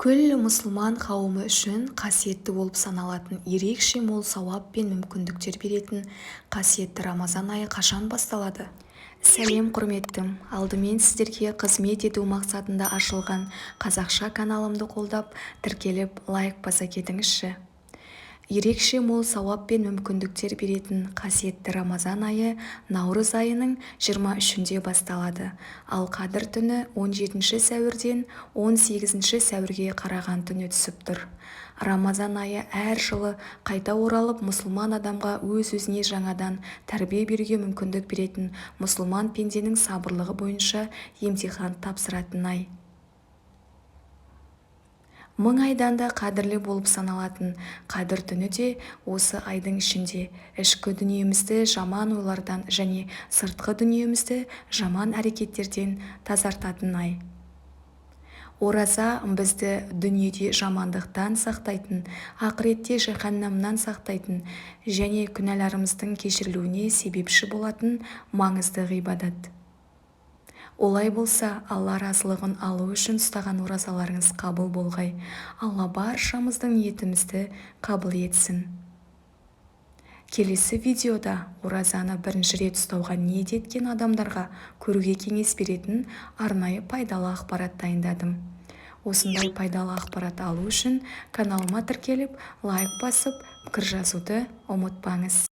күллі мұсылман қауымы үшін қасиетті болып саналатын ерекше мол сауап пен мүмкіндіктер беретін қасиетті рамазан айы қашан басталады? Сәлем құрметтім, алдымен сіздерге қызмет ету мақсатында ашылған қазақша каналымды қолдап, тіркеліп лайк баса кетіңізші. Ерекше мол сауап пен мүмкіндіктер беретін қасиетті рамазан айы наурыз айының 23-де басталады, ал қадір түні 17 сәуірден 18 сәуірге қараған түні түсіп тұр. Рамазан айы әр жылы қайта оралып мұсылман адамға өз-өзіне жаңадан тәрбие беруге мүмкіндік беретін мұсылман пенденің сабырлығы бойынша емтихан тапсыратын ай. 1000 айдан да қадірлі болып саналатын қадір түні де осы айдың ішінде ішкі дүниемізді жаман ойлардан және сыртқы дүниемізді жаман әрекеттерден тазартатын ай. Ораза бізді дүниеде жамандықтан сақтайтын, ақыретте жаһаннамнан сақтайтын және күнәларымыздың кешірілуіне себепші болатын маңызды ғибадат. Олай болса, Алла разылығын алу үшін ұстаған оразаларыңыз қабыл болғай. Алла баршамыздың ниетімізді қабыл етсін. Келесі видеода оразаны бірінші рет ұстауға ниет еткен адамдарға көруге кеңес беретін арнайы пайдалы ақпарат дайындадым. Осындай пайдалы ақпарат алу үшін каналыма тіркеліп, лайк басып, пікір жазуды ұмытпаңыз.